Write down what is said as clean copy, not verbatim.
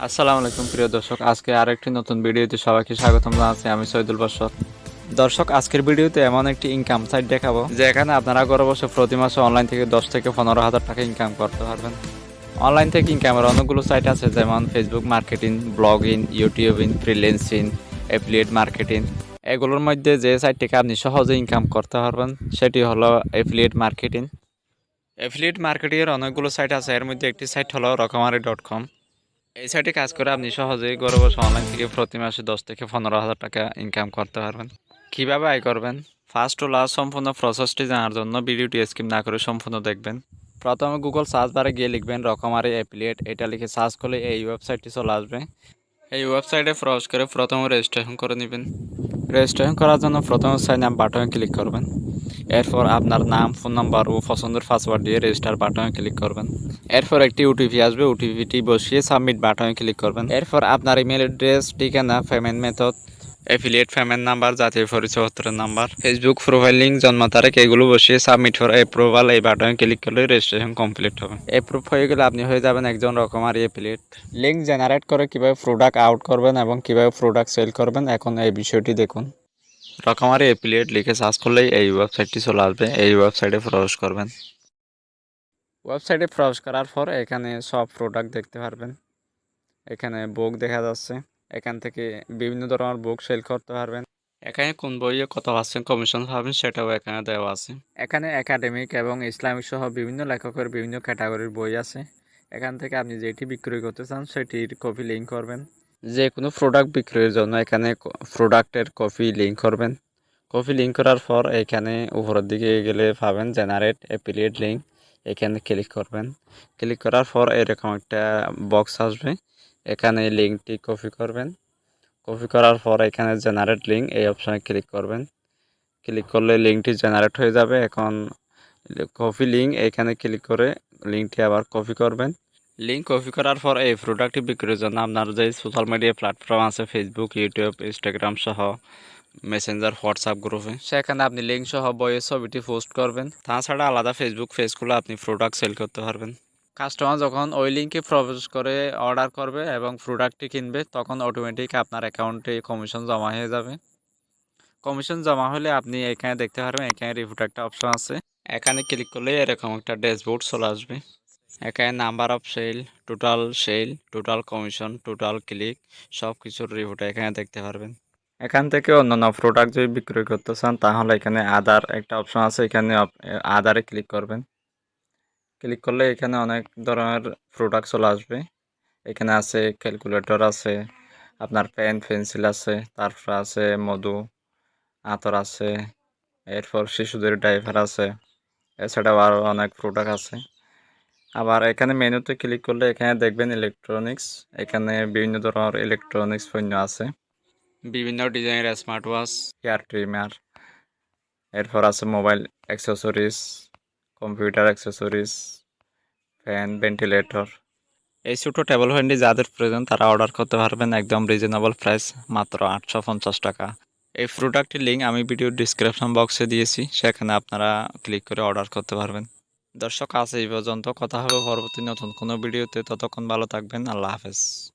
আসসালামু আলাইকুম প্রিয় দর্শক, আজকে আরেকটি নতুন ভিডিওতে সবাইকে স্বাগতম জানাচ্ছি। আমি সৈয়দুল বাশর। দর্শক, আজকের ভিডিওতে এমন একটি ইনকাম সাইট দেখাবো যেখানে আপনারা ঘরে বসে প্রতি মাসে অনলাইন থেকে 10 থেকে 15,000 টাকা ইনকাম করতে পারবেন। অনলাইন থেকে ইনকামের অনেকগুলো সাইট আছে, যেমন Facebook marketing, blogging, YouTubing, freelancing, affiliate marketing. এগুলোর মধ্যে যে সাইট থেকে আপনি সহজে ইনকাম করতে পারবেন সেটি হলো অ্যাফিলিয়েট মার্কেটিং। অ্যাফিলিয়েট মার্কেটিংয়ের অনেকগুলো সাইট আছে, এর মধ্যে একটি সাইট হলো রকমারি.com। এই সাইটে কাজ করে আপনি সহজেই ঘরে বসে অনলাইন থেকে প্রতি মাসে 10 থেকে 15,000 টাকা ইনকাম করতে পারবেন। কিভাবে আয় করবেন, ফার্স্ট ও লাস্ট সম্পূর্ণ প্রসেসটি জানার জন্য ভিডিওটি স্কিপ না করে সম্পূর্ণ দেখবেন। প্রথমে গুগল সার্চ বারে গিয়ে লিখবেন রকমারি অ্যাফিলিয়েট। এটা লিখে সার্চ করলে এই ওয়েবসাইটটি চলে আসবে। এই ওয়েবসাইটে প্রবেশ করে প্রথমে রেজিস্ট্রেশন করে নেবেন। রেজিস্ট্রেশন করার জন্য প্রথমে সাইন আপ বাটনে ক্লিক করবেন। এরপর আপনার নাম, ফোন নাম্বার ও পছন্দের পাসওয়ার্ড দিয়ে রেজিস্টার বাটনে ক্লিক করবেন। এরপর একটি ওটিপি আসবে, ওটিপিটি বসিয়ে সাবমিট বাটনে ক্লিক করবেন। এরপর আপনার ইমেল অ্যাড্রেস, ঠিকানা, payment method, affiliate payment number, জাতীয় পরিচয়পত্রের নাম্বার, ফেসবুক প্রোফাইল লিঙ্ক, জন্ম তারিখ এগুলো বসিয়ে সাবমিট ফর অ্যাপ্রুভাল এই বাটনে ক্লিক করলে রেজিস্ট্রেশন কমপ্লিট হবে। অ্যাপ্রুভ হয়ে গেলে আপনি হয়ে যাবেন একজন রকমারি অ্যাফিলিয়েট। লিঙ্ক জেনারেট করে কিভাবে প্রোডাক্ট আউট করবেন এবং কিভাবে প্রোডাক্ট সেল করবেন, এখন এই বিষয়টি দেখুন। রকমারি অ্যাফিলিয়েট লিখে সার্চ করলেই এই ওয়েবসাইটটি চলে আসবে। এই ওয়েবসাইটে প্রবেশ করবেন। ওয়েবসাইটে প্রবেশ করার পর এখানে সব প্রোডাক্ট দেখতে পারবেন। এখানে বুক দেখা যাচ্ছে, এখান থেকে বিভিন্ন ধরনের বুক সেল করতে পারবেন। এখানে কোন বইয়ে কত পার্সেন্ট কমিশন পাবেন সেটাও এখানে দেওয়া আছে। এখানে একাডেমিক এবং ইসলামিক সহ বিভিন্ন লেখকের বিভিন্ন ক্যাটাগরির বই আছে। এখান থেকে আপনি যেটি বিক্রি করতে চান সেটির কপি লিঙ্ক করবেন। যে কোনো প্রোডাক্ট বিক্রির জন্য এখানে প্রোডাক্টের কপি লিঙ্ক করবেন। কপি লিঙ্ক করার পর এখানে উপরের দিকে গেলে পাবেন জেনারেট অ্যাফিলিয়েট লিঙ্ক। এখানে ক্লিক করবেন। ক্লিক করার পর এরকম একটা বক্স আসবে, এখানে লিঙ্কটি কপি করবেন। কপি করার পর এখানে জেনারেট লিঙ্ক এই অপশানে ক্লিক করবেন। ক্লিক করলে লিঙ্কটি জেনারেট হয়ে যাবে। এখন কপি লিঙ্ক এখানে ক্লিক করে লিঙ্কটি আবার কপি করবেন। লিঙ্ক কপি করার পর এই প্রোডাক্টটি বিক্রির জন্য আপনার যে সোশ্যাল মিডিয়া প্ল্যাটফর্ম আছে, ফেসবুক, ইউটিউব, ইনস্টাগ্রাম সহ মেসেঞ্জার, হোয়াটসঅ্যাপ গ্রুপে, সেখানে আপনি লিঙ্ক সহ বইয়ের ছবিটি পোস্ট করবেন। তাছাড়া আলাদা ফেসবুক পেজ খুলে আপনি প্রোডাক্ট সেল করতে পারবেন। কাস্টমার যখন ওই লিঙ্কে প্রবেশ করে অর্ডার করবে এবং প্রোডাক্টটি কিনবে, তখন অটোমেটিক আপনার অ্যাকাউন্টে কমিশন জমা হয়ে যাবে। কমিশন জমা হলে আপনি এখানে দেখতে পারবেন, এখানে রিপোর্ট একটা অপশন আছে, এখানে ক্লিক করলে এরকম একটা ড্যাশবোর্ড চলে আসবে। এখানে number of sale, total commission, total click সব কিছুর রিপোর্ট এখানে দেখতে পারবেন। এখান থেকে অন্যান্য প্রোডাক্ট যদি বিক্রয় করতে চান তাহলে এখানে আদার একটা অপশন আছে, এখানে আদারে ক্লিক করবেন। ক্লিক করলে এখানে অনেক ধরনের প্রোডাক্ট চলে আসবে। এখানে আছে ক্যালকুলেটর আছে, আপনার পেন পেন্সিল আছে, তারপর আছে মধু, আতর আছে, এরপর শিশুদের ডাইপার আছে, এছাড়াও আরও অনেক প্রোডাক্ট আছে। আবার এখানে মেনুতে ক্লিক করলে এখানে দেখবেন ইলেকট্রনিক্স, এখানে বিভিন্ন ধরনের ইলেকট্রনিক্স পণ্য আছে, বিভিন্ন ডিজাইনের স্মার্ট ওয়াচ, হেয়ার ট্রিমার, এরপর আছে mobile accessories, computer accessories, fan, ventilator. এই ছোটো টেবিল ফ্যানটি যাদের প্রয়োজন তারা অর্ডার করতে পারবেন একদম রিজনেবল প্রাইস, মাত্র 850 টাকা। এই প্রোডাক্টের লিঙ্ক আমি ভিডিওর ডিসক্রিপশন বক্সে দিয়েছি, সেখানে আপনারা ক্লিক করে অর্ডার করতে পারবেন। দর্শক, আজ এই পর্যন্ত, কথা হবে পরবর্তী নতুন কোনো ভিডিওতে। ততক্ষণ ভালো থাকবেন। আল্লাহ হাফেজ।